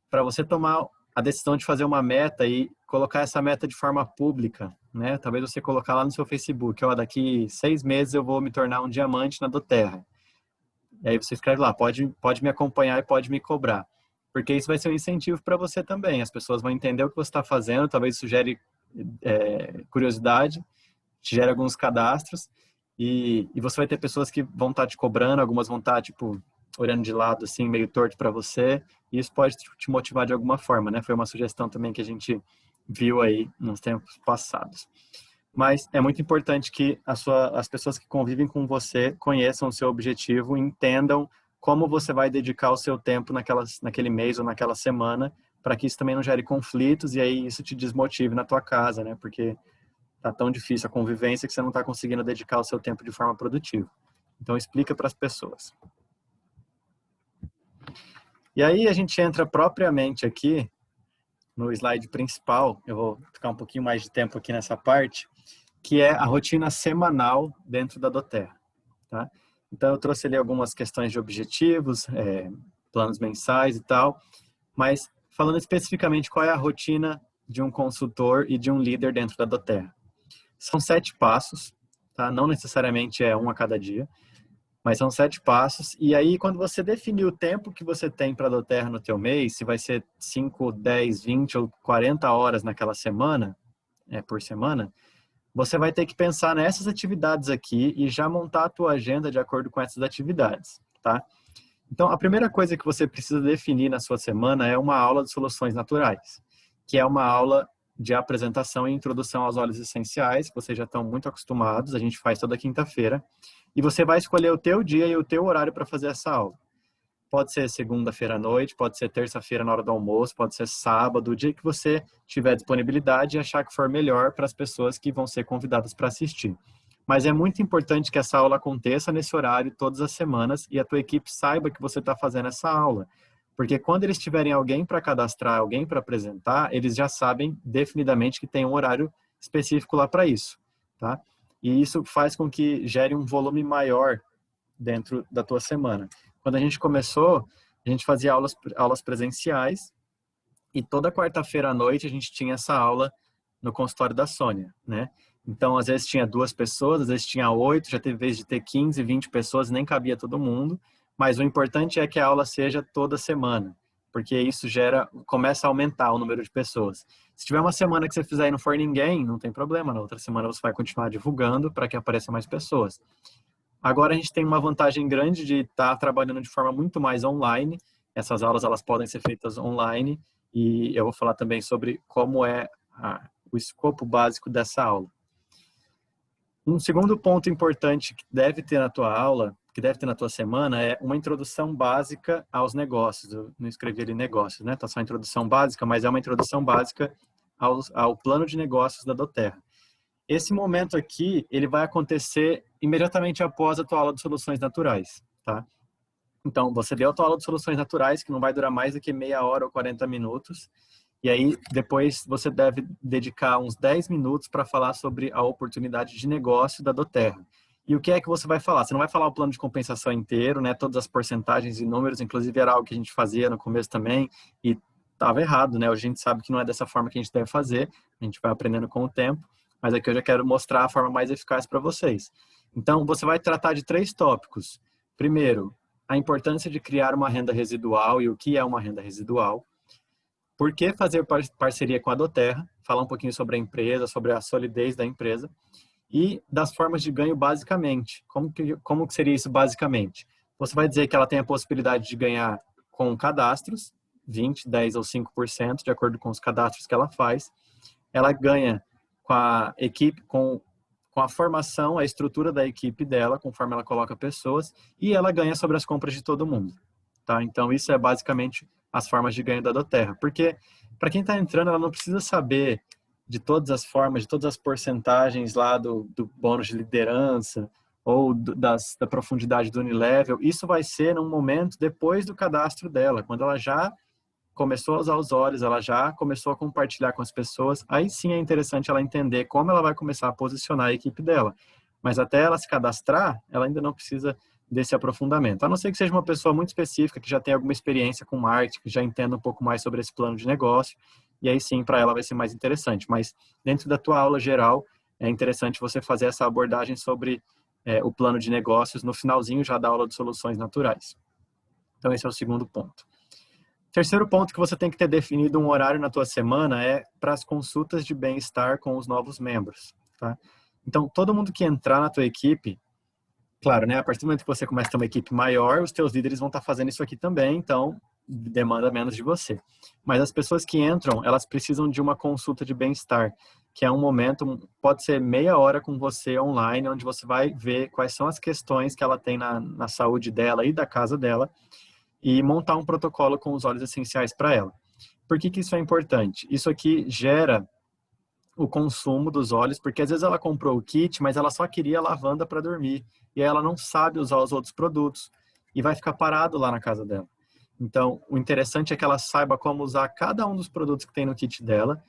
para você tomar a decisão de fazer uma meta e colocar essa meta de forma pública, né? Talvez você colocar lá no seu Facebook: ó, daqui 6 meses eu vou me tornar um diamante na doTERRA. E aí você escreve lá: pode me acompanhar e pode me cobrar. Porque isso vai ser um incentivo para você também. As pessoas vão entender o que você está fazendo, talvez isso gere curiosidade, te gere alguns cadastros, e você vai ter pessoas que vão estar te cobrando, algumas vão estar, tipo, olhando de lado, assim, meio torto para você, e isso pode te motivar de alguma forma, né? Foi uma sugestão também que a gente viu aí nos tempos passados. Mas é muito importante que as pessoas que convivem com você conheçam o seu objetivo, entendam como você vai dedicar o seu tempo naquele mês ou naquela semana, para que isso também não gere conflitos, e aí isso te desmotive na tua casa, né? Porque tá tão difícil a convivência que você não está conseguindo dedicar o seu tempo de forma produtiva. Então, explica para as pessoas. E aí a gente entra propriamente aqui no slide principal. Eu vou ficar um pouquinho mais de tempo aqui nessa parte, que é a rotina semanal dentro da doTERRA, tá? Então, eu trouxe ali algumas questões de objetivos, planos mensais e tal, mas falando especificamente qual é a rotina de um consultor e de um líder dentro da doTERRA. São 7 passos, tá? Não necessariamente é um a cada dia, mas são 7 passos. E aí, quando você definir o tempo que você tem para a doTERRA no teu mês, se vai ser 5, 10, 20 ou 40 horas naquela semana, por semana, você vai ter que pensar nessas atividades aqui e já montar a tua agenda de acordo com essas atividades, tá? Então, a primeira coisa que você precisa definir na sua semana é uma aula de soluções naturais, que é uma aula de apresentação e introdução aos óleos essenciais, que vocês já estão muito acostumados, a gente faz toda quinta-feira, e você vai escolher o teu dia e o teu horário para fazer essa aula. Pode ser segunda-feira à noite, pode ser terça-feira na hora do almoço, pode ser sábado, o dia que você tiver disponibilidade e achar que for melhor para as pessoas que vão ser convidadas para assistir. Mas é muito importante que essa aula aconteça nesse horário todas as semanas e a tua equipe saiba que você está fazendo essa aula. Porque quando eles tiverem alguém para cadastrar, alguém para apresentar, eles já sabem definidamente que tem um horário específico lá para isso, tá? E isso faz com que gere um volume maior dentro da tua semana. Quando a gente começou, a gente fazia aulas presenciais e toda quarta-feira à noite a gente tinha essa aula no consultório da Sônia, né? Então, às vezes tinha 2 pessoas, às vezes tinha 8, já teve vez de ter 15, 20 pessoas, nem cabia todo mundo. Mas o importante é que a aula seja toda semana, porque isso começa a aumentar o número de pessoas. Se tiver uma semana que você fizer e não for ninguém, não tem problema, na outra semana você vai continuar divulgando para que apareçam mais pessoas. Agora a gente tem uma vantagem grande de estar trabalhando de forma muito mais online. Essas aulas elas podem ser feitas online e eu vou falar também sobre como é o escopo básico dessa aula. Um segundo ponto importante que deve ter na tua aula, que deve ter na tua semana, é uma introdução básica aos negócios. Eu não escrevi ali negócios, né? Tá só a introdução básica, mas é uma introdução básica ao plano de negócios da doTERRA. Esse momento aqui, ele vai acontecer imediatamente após a tua aula de soluções naturais, tá? Então, você deu a tua aula de soluções naturais, que não vai durar mais do que meia hora ou 40 minutos. E aí, depois, você deve dedicar uns 10 minutos para falar sobre a oportunidade de negócio da doTERRA. E o que é que você vai falar? Você não vai falar o plano de compensação inteiro, né? Todas as porcentagens e números, inclusive era algo que a gente fazia no começo também, e estava errado, né? Hoje a gente sabe que não é dessa forma que a gente deve fazer, a gente vai aprendendo com o tempo, mas aqui eu já quero mostrar a forma mais eficaz para vocês. Então, você vai tratar de 3 tópicos. Primeiro, a importância de criar uma renda residual e o que é uma renda residual. Por que fazer parceria com a doTERRA? Falar um pouquinho sobre a empresa, sobre a solidez da empresa e das formas de ganho basicamente. Como que seria isso basicamente? Você vai dizer que ela tem a possibilidade de ganhar com cadastros, 20, 10 ou 5%, de acordo com os cadastros que ela faz. Ela ganha com a equipe, com a formação, a estrutura da equipe dela, conforme ela coloca pessoas, e ela ganha sobre as compras de todo mundo. Tá? Então, isso é basicamente as formas de ganho da doTERRA. Porque, para quem está entrando, ela não precisa saber de todas as formas, de todas as porcentagens lá do bônus de liderança ou da profundidade do Unilevel. Isso vai ser num momento depois do cadastro dela, quando ela já começou a usar os olhos, ela já começou a compartilhar com as pessoas, aí sim é interessante ela entender como ela vai começar a posicionar a equipe dela. Mas até ela se cadastrar, ela ainda não precisa desse aprofundamento. A não ser que seja uma pessoa muito específica, que já tem alguma experiência com marketing, que já entenda um pouco mais sobre esse plano de negócio, e aí sim, para ela vai ser mais interessante. Mas dentro da tua aula geral, é interessante você fazer essa abordagem sobre o plano de negócios no finalzinho já da aula de soluções naturais. Então esse é o segundo ponto. Terceiro ponto que você tem que ter definido um horário na tua semana é para as consultas de bem-estar com os novos membros, tá? Então, todo mundo que entrar na tua equipe, claro, né? A partir do momento que você começa a ter uma equipe maior, os teus líderes vão estar fazendo isso aqui também, então demanda menos de você. Mas as pessoas que entram, elas precisam de uma consulta de bem-estar, que é um momento, pode ser meia hora com você online, onde você vai ver quais são as questões que ela tem na saúde dela e da casa dela, e montar um protocolo com os óleos essenciais para ela. Por que isso é importante? Isso aqui gera o consumo dos óleos, porque às vezes ela comprou o kit, mas ela só queria lavanda para dormir, e aí ela não sabe usar os outros produtos, e vai ficar parado lá na casa dela. Então, o interessante é que ela saiba como usar cada um dos produtos que tem no kit dela,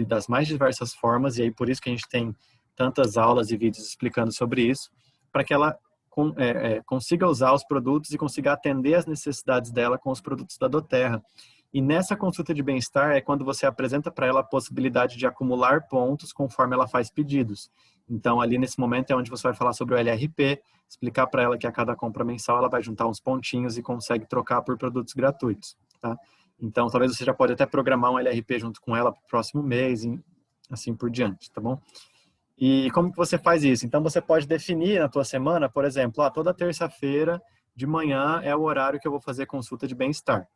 das mais diversas formas, e aí por isso que a gente tem tantas aulas e vídeos explicando sobre isso, para que ela consiga usar os produtos e consiga atender as necessidades dela com os produtos da doTERRA. E nessa consulta de bem-estar é quando você apresenta para ela a possibilidade de acumular pontos conforme ela faz pedidos. Então, ali nesse momento é onde você vai falar sobre o LRP, explicar para ela que a cada compra mensal ela vai juntar uns pontinhos e consegue trocar por produtos gratuitos, tá? Então, talvez você já pode até programar um LRP junto com ela para o próximo mês e assim por diante, tá bom? E como que você faz isso? Então, você pode definir na tua semana, por exemplo, toda terça-feira de manhã é o horário que eu vou fazer consulta de bem-estar.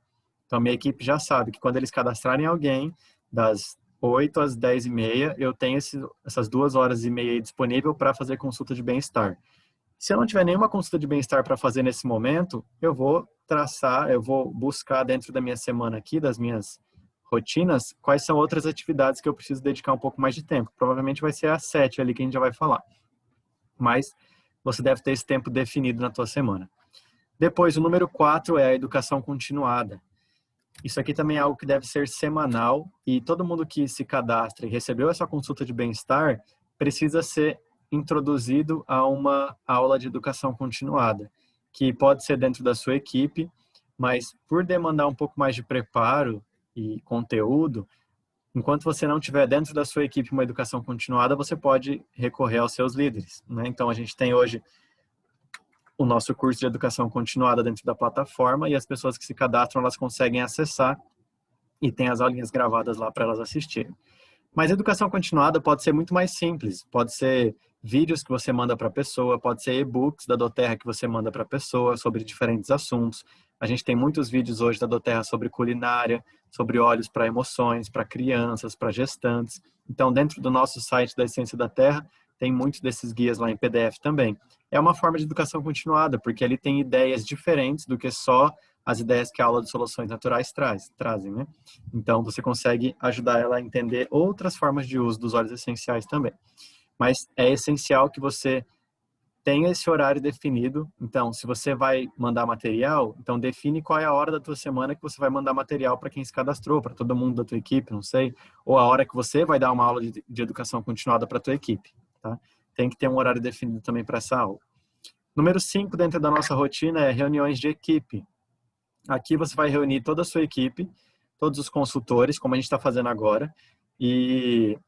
Então, a minha equipe já sabe que quando eles cadastrarem alguém, das 8 às 10h30, eu tenho essas 2 horas e meia aí disponível para fazer consulta de bem-estar. Se eu não tiver nenhuma consulta de bem-estar para fazer nesse momento, eu vou buscar dentro da minha semana aqui, das minhas rotinas, quais são outras atividades que eu preciso dedicar um pouco mais de tempo. Provavelmente vai ser às 7 ali que a gente já vai falar. Mas você deve ter esse tempo definido na tua semana. Depois, o número 4 é a educação continuada. Isso aqui também é algo que deve ser semanal e todo mundo que se cadastra e recebeu essa consulta de bem-estar precisa ser introduzido a uma aula de educação continuada, que pode ser dentro da sua equipe, mas por demandar um pouco mais de preparo e conteúdo, enquanto você não tiver dentro da sua equipe uma educação continuada, você pode recorrer aos seus líderes, né? Então, a gente tem hoje o nosso curso de educação continuada dentro da plataforma e as pessoas que se cadastram, elas conseguem acessar e tem as aulinhas gravadas lá para elas assistirem. Mas a educação continuada pode ser muito mais simples, pode ser vídeos que você manda para a pessoa, pode ser e-books da doTERRA que você manda para a pessoa sobre diferentes assuntos. A gente tem muitos vídeos hoje da doTERRA sobre culinária, sobre óleos para emoções, para crianças, para gestantes. Então, dentro do nosso site da Essência da Terra, tem muitos desses guias lá em PDF também. É uma forma de educação continuada, porque ele tem ideias diferentes do que só as ideias que a aula de soluções naturais trazem, né? Então, você consegue ajudar ela a entender outras formas de uso dos óleos essenciais também. Mas é essencial que você tenha esse horário definido. Então, se você vai mandar material, então define qual é a hora da tua semana que você vai mandar material para quem se cadastrou, para todo mundo da tua equipe, não sei, ou a hora que você vai dar uma aula de educação continuada para a tua equipe, tá? Tem que ter um horário definido também para essa aula. Número 5 dentro da nossa rotina é reuniões de equipe. Aqui você vai reunir toda a sua equipe, todos os consultores, como a gente está fazendo agora, e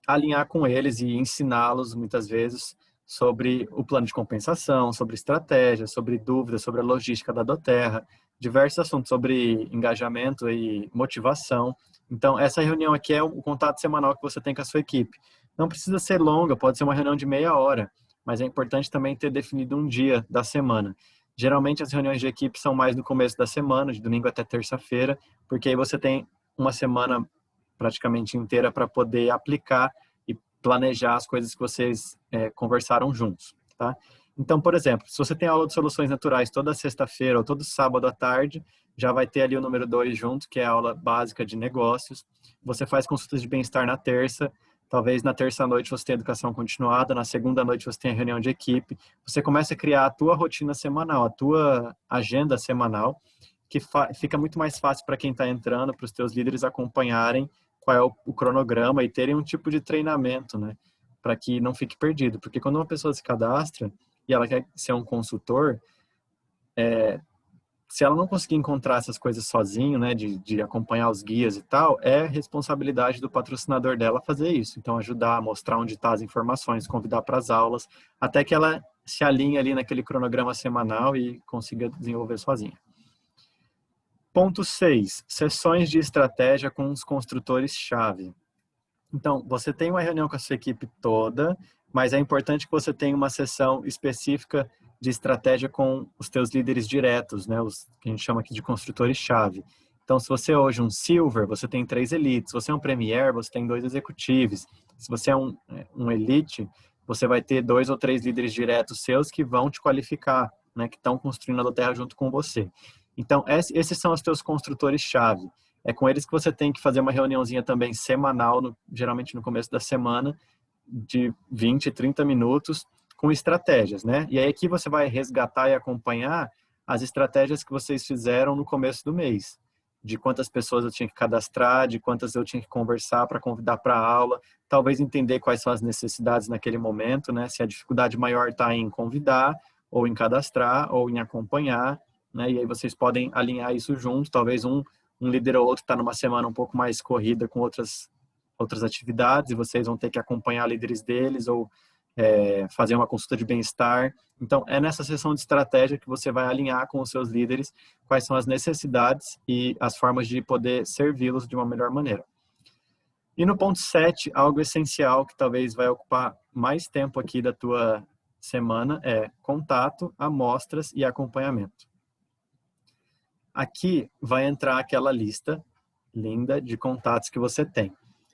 alinhar com eles e ensiná-los, muitas vezes, sobre o plano de compensação, sobre estratégia, sobre dúvidas, sobre a logística da doTERRA, diversos assuntos sobre engajamento e motivação. Então, essa reunião aqui é o contato semanal que você tem com a sua equipe. Não precisa ser longa, pode ser uma reunião de meia hora, mas é importante também ter definido um dia da semana. Geralmente, as reuniões de equipe são mais no começo da semana, de domingo até terça-feira, porque aí você tem uma semana praticamente inteira para poder aplicar e planejar as coisas que vocês conversaram juntos, tá? Então, por exemplo, se você tem aula de soluções naturais toda sexta-feira ou todo sábado à tarde, já vai ter ali o número 2 junto, que é a aula básica de negócios. Você faz consultas de bem-estar na terça, talvez na terça-noite você tenha educação continuada, na segunda-noite você tenha reunião de equipe. Você começa a criar a tua rotina semanal, a tua agenda semanal, que fica muito mais fácil para quem está entrando, para os teus líderes acompanharem qual é o cronograma e terem um tipo de treinamento, né? Para que não fique perdido. Porque quando uma pessoa se cadastra e ela quer ser um consultor, se ela não conseguir encontrar essas coisas sozinho, né, de acompanhar os guias e tal, é responsabilidade do patrocinador dela fazer isso. Então, ajudar, mostrar onde estão as informações, convidar para as aulas, até que ela se alinhe ali naquele cronograma semanal e consiga desenvolver sozinha. Ponto 6, sessões de estratégia com os construtores-chave. Então, você tem uma reunião com a sua equipe toda, mas é importante que você tenha uma sessão específica de estratégia com os teus líderes diretos, né? Os que a gente chama aqui de construtores-chave. Então, se você é hoje um Silver, você tem 3 Elites. Se você é um Premier, você tem 2 Executives. Se você é um Elite, você vai ter 2 ou 3 líderes diretos seus que vão te qualificar, né? Que estão construindo a doTERRA junto com você. Então, esses são os teus construtores-chave. É com eles que você tem que fazer uma reuniãozinha também semanal, geralmente no começo da semana, de 20, 30 minutos, com estratégias, né? E aí aqui você vai resgatar e acompanhar as estratégias que vocês fizeram no começo do mês. De quantas pessoas eu tinha que cadastrar, de quantas eu tinha que conversar para convidar para a aula, talvez entender quais são as necessidades naquele momento, né? Se a dificuldade maior está em convidar, ou em cadastrar, ou em acompanhar, né? E aí vocês podem alinhar isso junto, talvez um líder ou outro está numa semana um pouco mais corrida com outras atividades e vocês vão ter que acompanhar líderes deles ou fazer uma consulta de bem-estar. Então, é nessa sessão de estratégia que você vai alinhar com os seus líderes quais são as necessidades e as formas de poder servi-los de uma melhor maneira. E no ponto 7, algo essencial que talvez vai ocupar mais tempo aqui da tua semana é contato, amostras e acompanhamento. Aqui vai entrar aquela lista linda de contatos que você tem.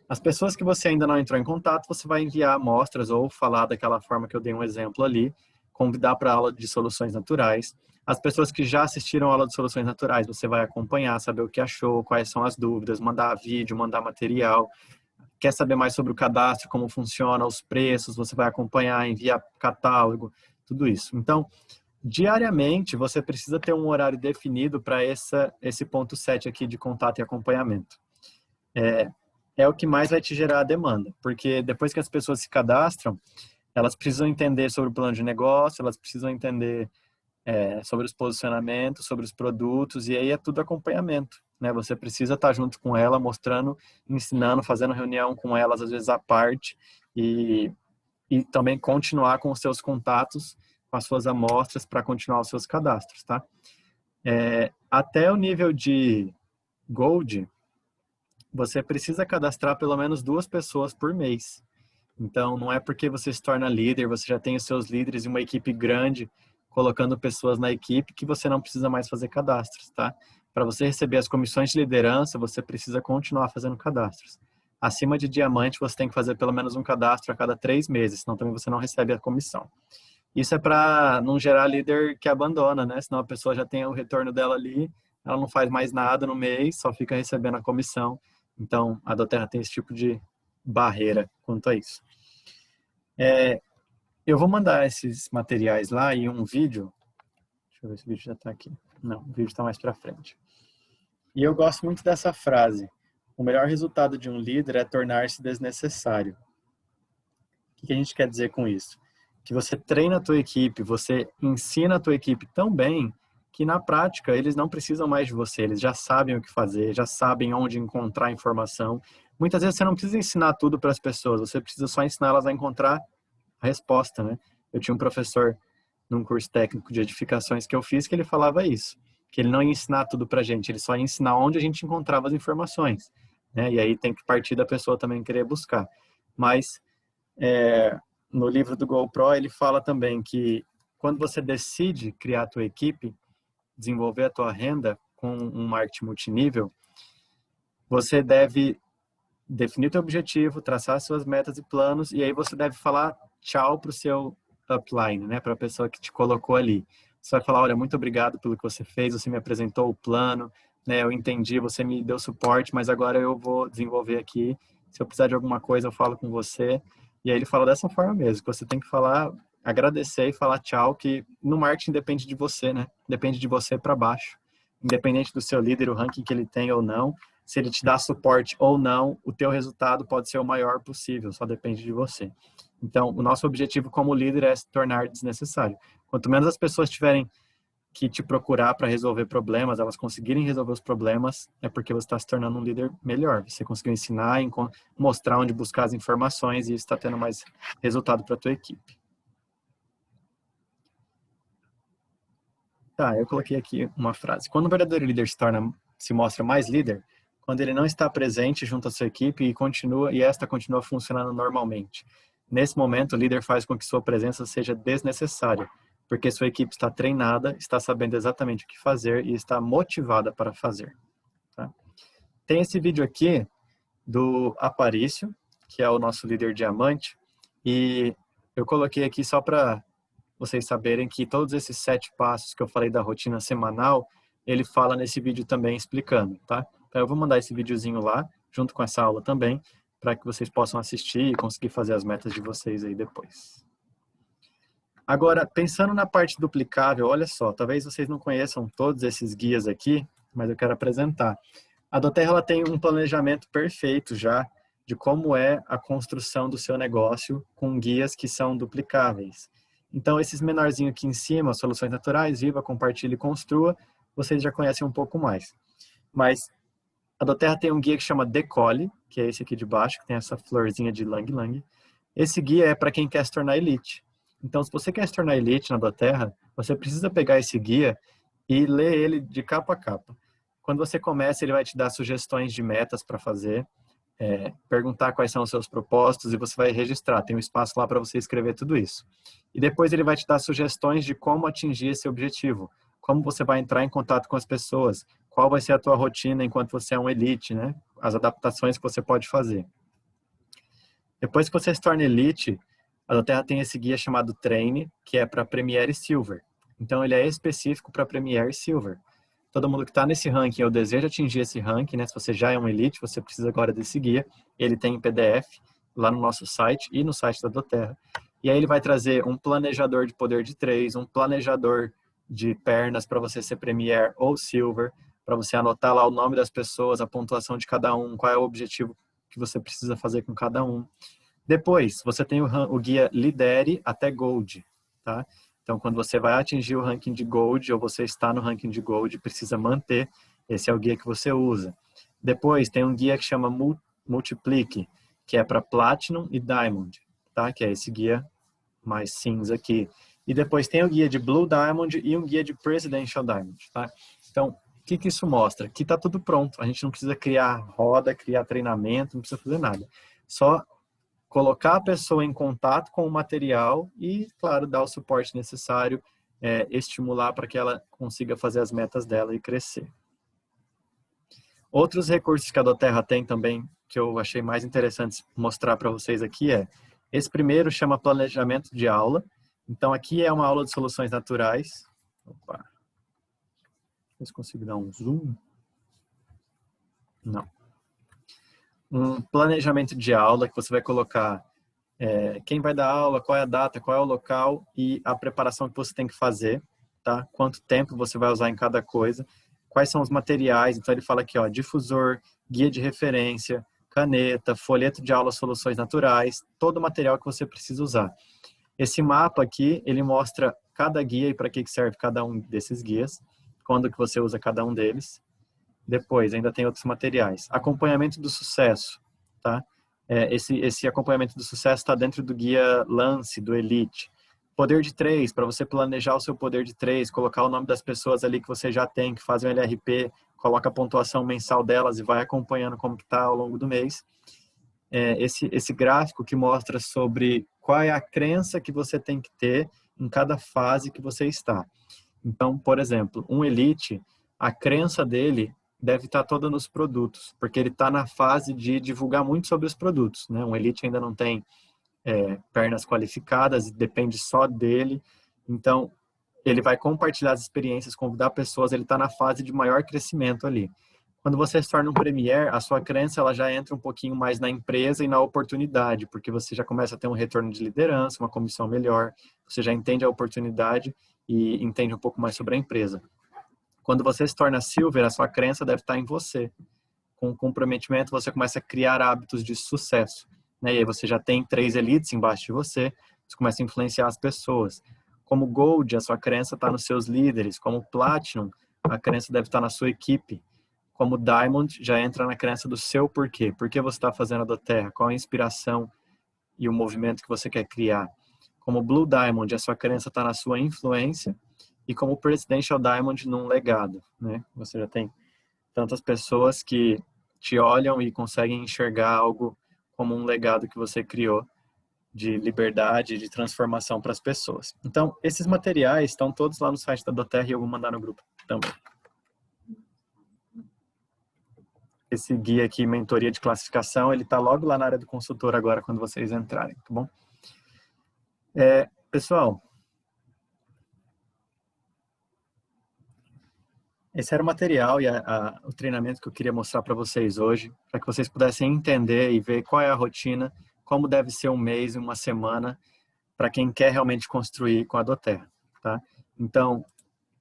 As pessoas que você ainda não entrou em contato, você vai enviar amostras ou falar daquela forma que eu dei um exemplo ali, convidar para a aula de soluções naturais. As pessoas que já assistiram a aula de soluções naturais, você vai acompanhar, saber o que achou, quais são as dúvidas, mandar vídeo, mandar material. Quer saber mais sobre o cadastro, como funciona, os preços, você vai acompanhar, enviar catálogo, tudo isso. Então, diariamente, você precisa ter um horário definido para esse ponto 7 aqui de contato e acompanhamento. É o que mais vai te gerar a demanda, porque depois que as pessoas se cadastram, elas precisam entender sobre o plano de negócio, elas precisam entender sobre os posicionamentos, sobre os produtos, e aí é tudo acompanhamento, né? Você precisa estar junto com ela, mostrando, ensinando, fazendo reunião com elas, às vezes à parte, e também continuar com os seus contatos, com as suas amostras, para continuar os seus cadastros, tá? Até o nível de Gold, você precisa cadastrar pelo menos 2 pessoas por mês. Então, não é porque você se torna líder, você já tem os seus líderes e uma equipe grande, colocando pessoas na equipe, que você não precisa mais fazer cadastros, tá? Para você receber as comissões de liderança, você precisa continuar fazendo cadastros. Acima de diamante, você tem que fazer pelo menos um cadastro a cada 3 meses, senão também você não recebe a comissão. Isso é para não gerar líder que abandona, né? Senão a pessoa já tem o retorno dela ali, ela não faz mais nada no mês, só fica recebendo a comissão. Então, a doTERRA tem esse tipo de barreira quanto a isso. Eu vou mandar esses materiais lá e um vídeo. Deixa eu ver se o vídeo já está aqui. Não, o vídeo está mais para frente. E eu gosto muito dessa frase. O melhor resultado de um líder é tornar-se desnecessário. O que a gente quer dizer com isso? Que você treina a tua equipe, você ensina a tua equipe tão bem que na prática eles não precisam mais de você, eles já sabem o que fazer, já sabem onde encontrar informação. Muitas vezes você não precisa ensinar tudo para as pessoas, você precisa só ensinar elas a encontrar a resposta, né? Eu tinha um professor num curso técnico de edificações que eu fiz que ele falava isso, que ele não ia ensinar tudo pra gente, ele só ia ensinar onde a gente encontrava as informações, né? E aí tem que partir da pessoa também querer buscar. Mas no livro do GoPro ele fala também que quando você decide criar a tua equipe, desenvolver a tua renda com um marketing multinível, você deve definir teu objetivo, traçar suas metas e planos, e aí você deve falar tchau para o seu upline, né? Para a pessoa que te colocou ali. Você vai falar, olha, muito obrigado pelo que você fez, você me apresentou o plano, né? Eu entendi, você me deu suporte, mas agora eu vou desenvolver aqui. Se eu precisar de alguma coisa, eu falo com você. E aí ele fala dessa forma mesmo, que você tem que falar, agradecer e falar tchau, que no marketing depende de você, né? Depende de você para baixo. Independente do seu líder, o ranking que ele tem ou não, se ele te dá suporte ou não, o teu resultado pode ser o maior possível, só depende de você. Então, o nosso objetivo como líder é se tornar desnecessário. Quanto menos as pessoas tiverem que te procurar para resolver problemas, elas conseguirem resolver os problemas, é porque você está se tornando um líder melhor. Você conseguiu ensinar, mostrar onde buscar as informações e está tendo mais resultado para a tua equipe. Tá, eu coloquei aqui uma frase. Quando o verdadeiro líder se mostra mais líder, quando ele não está presente junto à sua equipe e esta continua funcionando normalmente. Nesse momento, o líder faz com que sua presença seja desnecessária, porque sua equipe está treinada, está sabendo exatamente o que fazer e está motivada para fazer. Tá? Tem esse vídeo aqui do Aparício, que é o nosso líder diamante, e eu coloquei aqui só para vocês saberem que todos esses 7 passos que eu falei da rotina semanal, ele fala nesse vídeo também explicando, tá? Então eu vou mandar esse videozinho lá, junto com essa aula também, para que vocês possam assistir e conseguir fazer as metas de vocês aí depois. Agora, pensando na parte duplicável, olha só, talvez vocês não conheçam todos esses guias aqui, mas eu quero apresentar. A doTERRA ela tem um planejamento perfeito já de como é a construção do seu negócio com guias que são duplicáveis. Então, esses menorzinhos aqui em cima, soluções naturais, viva, compartilhe e construa, vocês já conhecem um pouco mais. Mas a doTERRA tem um guia que chama Decole, que é esse aqui de baixo, que tem essa florzinha de Lang Lang. Esse guia é para quem quer se tornar elite. Então, se você quer se tornar elite na doTERRA, você precisa pegar esse guia e ler ele de capa a capa. Quando você começa, ele vai te dar sugestões de metas para fazer, perguntar quais são os seus propósitos e você vai registrar. Tem um espaço lá para você escrever tudo isso. E depois ele vai te dar sugestões de como atingir esse objetivo, como você vai entrar em contato com as pessoas, qual vai ser a tua rotina enquanto você é um elite, né? As adaptações que você pode fazer. Depois que você se torna Elite, a Doterra tem esse guia chamado Train, que é para Premier e Silver. Então, ele é específico para Premier e Silver. Todo mundo que está nesse ranking, eu desejo atingir esse ranking, né? Se você já é um Elite, você precisa agora desse guia. Ele tem em PDF lá no nosso site e no site da Doterra. E aí ele vai trazer um planejador de poder de 3, um planejador de pernas para você ser Premier ou Silver, para você anotar lá o nome das pessoas, a pontuação de cada um, qual é o objetivo que você precisa fazer com cada um. Depois, você tem o guia Lidere até Gold, tá? Então, quando você vai atingir o ranking de Gold, ou você está no ranking de Gold, precisa manter, esse é o guia que você usa. Depois, tem um guia que chama Multiplique, que é para Platinum e Diamond, tá? Que é esse guia mais cinza aqui. E depois tem o guia de Blue Diamond e um guia de Presidential Diamond, tá? Então, o que isso mostra? Que está tudo pronto. A gente não precisa criar roda, criar treinamento, não precisa fazer nada. Só colocar a pessoa em contato com o material e, claro, dar o suporte necessário, estimular para que ela consiga fazer as metas dela e crescer. Outros recursos que a Doterra tem também, que eu achei mais interessantes mostrar para vocês aqui esse primeiro chama planejamento de aula. Então, aqui é uma aula de soluções naturais. Opa. Deixa eu consigo dar um zoom. Não. Um planejamento de aula que você vai colocar quem vai dar aula, qual é a data, qual é o local e a preparação que você tem que fazer, tá? Quanto tempo você vai usar em cada coisa, quais são os materiais. Então ele fala aqui, ó, difusor, guia de referência, caneta, folheto de aula soluções naturais, todo o material que você precisa usar. Esse mapa aqui, ele mostra cada guia e para que serve cada um desses guias, quando que você usa cada um deles. Depois, ainda tem outros materiais. Acompanhamento do sucesso, tá? Esse acompanhamento do sucesso está dentro do guia Lance, do Elite. Poder de 3, para você planejar o seu poder de 3, colocar o nome das pessoas ali que você já tem, que fazem o LRP, coloca a pontuação mensal delas e vai acompanhando como que está ao longo do mês. Esse gráfico que mostra sobre qual é a crença que você tem que ter em cada fase que você está. Então, por exemplo, um Elite, a crença dele deve estar toda nos produtos, porque ele está na fase de divulgar muito sobre os produtos, né? Um Elite ainda não tem pernas qualificadas, depende só dele, então ele vai compartilhar as experiências, convidar pessoas, ele está na fase de maior crescimento ali. Quando você se torna um Premier, a sua crença ela já entra um pouquinho mais na empresa e na oportunidade, porque você já começa a ter um retorno de liderança, uma comissão melhor, você já entende a oportunidade e entende um pouco mais sobre a empresa. Quando você se torna Silver, a sua crença deve estar em você. Com comprometimento, você começa a criar hábitos de sucesso, né? E aí você já tem 3 elites embaixo de você, você começa a influenciar as pessoas. Como Gold, a sua crença está nos seus líderes. Como Platinum, a crença deve estar na sua equipe. Como Diamond, já entra na crença do seu porquê. Por que você está fazendo a Doterra? Qual a inspiração e o movimento que você quer criar? Como Blue Diamond, a sua crença está na sua influência. E como Presidential Diamond, num legado, né? Você já tem tantas pessoas que te olham e conseguem enxergar algo como um legado que você criou de liberdade, de transformação para as pessoas. Então, esses materiais estão todos lá no site da Doterra e eu vou mandar no grupo também. Esse guia aqui, mentoria de classificação, ele está logo lá na área do consultor agora, quando vocês entrarem, tá bom? Pessoal, esse era o material e o treinamento que eu queria mostrar para vocês hoje, para que vocês pudessem entender e ver qual é a rotina, como deve ser um mês e uma semana, para quem quer realmente construir com a Doterra, tá? Então,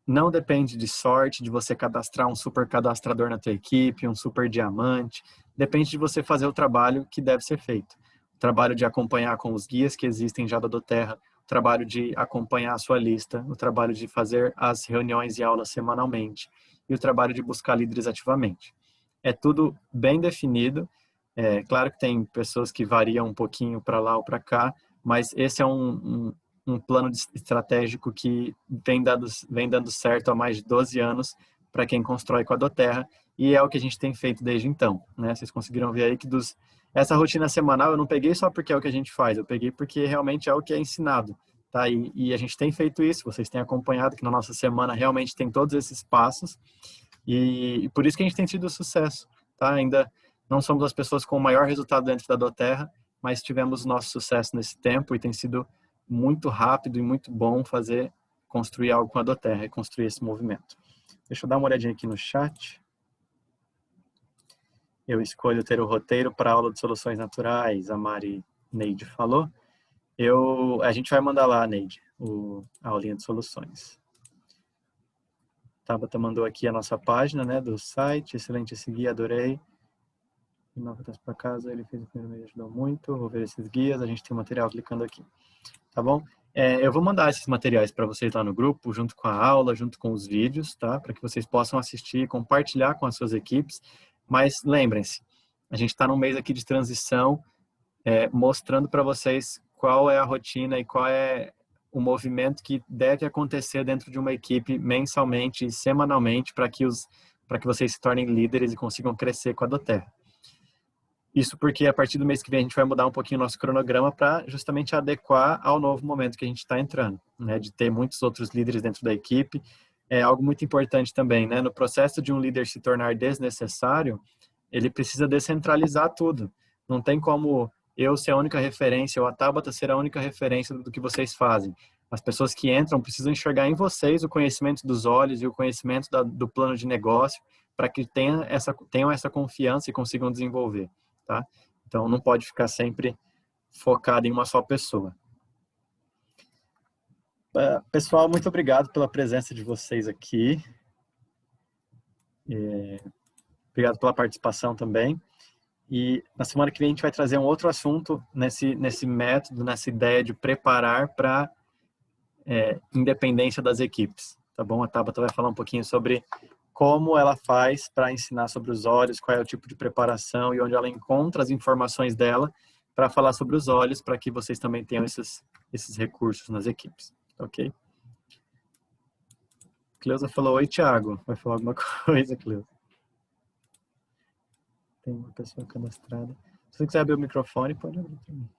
não depende de sorte, de você cadastrar um super cadastrador na tua equipe, um super diamante, depende de você fazer o trabalho que deve ser feito. O trabalho de acompanhar com os guias que existem já da Doterra, o trabalho de acompanhar a sua lista, o trabalho de fazer as reuniões e aulas semanalmente e o trabalho de buscar líderes ativamente. É tudo bem definido. Claro que tem pessoas que variam um pouquinho para lá ou para cá, mas esse é um plano estratégico que vem dando certo há mais de 12 anos para quem constrói com a Doterra e é o que a gente tem feito desde então, né? Vocês conseguiram ver aí que essa rotina semanal eu não peguei só porque é o que a gente faz, eu peguei porque realmente é o que é ensinado, tá? E a gente tem feito isso, vocês têm acompanhado que na nossa semana realmente tem todos esses passos e por isso que a gente tem tido sucesso, tá? Ainda não somos as pessoas com o maior resultado dentro da Doterra, mas tivemos nosso sucesso nesse tempo e tem sido muito rápido e muito bom construir algo com a Doterra e construir esse movimento. Deixa eu dar uma olhadinha aqui no chat. Eu escolho ter o roteiro para a aula de soluções naturais, a Mari Neide falou. A gente vai mandar lá, Neide, a aulinha de soluções. Tabata mandou aqui a nossa página, né, do site. Excelente esse guia, adorei. Nova para casa, ele fez o primeiro mês, ajudou muito. Vou ver esses guias, a gente tem material clicando aqui. Tá bom? Eu vou mandar esses materiais para vocês lá no grupo, junto com a aula, junto com os vídeos, tá? Para que vocês possam assistir, compartilhar com as suas equipes. Mas lembrem-se, a gente está num mês aqui de transição, mostrando para vocês qual é a rotina e qual é o movimento que deve acontecer dentro de uma equipe mensalmente e semanalmente para que vocês se tornem líderes e consigam crescer com a Doterra. Isso porque a partir do mês que vem a gente vai mudar um pouquinho o nosso cronograma para justamente adequar ao novo momento que a gente está entrando, né? De ter muitos outros líderes dentro da equipe. É algo muito importante também, né? No processo de um líder se tornar desnecessário, ele precisa descentralizar tudo. Não tem como eu ser a única referência ou a Tabata ser a única referência do que vocês fazem. As pessoas que entram precisam enxergar em vocês o conhecimento dos olhos e o conhecimento do plano de negócio para que tenham essa confiança e consigam desenvolver. Tá? Então, não pode ficar sempre focado em uma só pessoa. Pessoal, muito obrigado pela presença de vocês aqui. Obrigado pela participação também. E na semana que vem a gente vai trazer um outro assunto nesse método, nessa ideia de preparar para independência das equipes. Tá bom? A Tabata vai falar um pouquinho sobre como ela faz para ensinar sobre os olhos, qual é o tipo de preparação e onde ela encontra as informações dela para falar sobre os olhos, para que vocês também tenham esses recursos nas equipes, ok? Cleusa falou, oi, Thiago. Vai falar alguma coisa, Cleusa? Tem uma pessoa cadastrada. Se você quiser abrir o microfone, pode abrir também.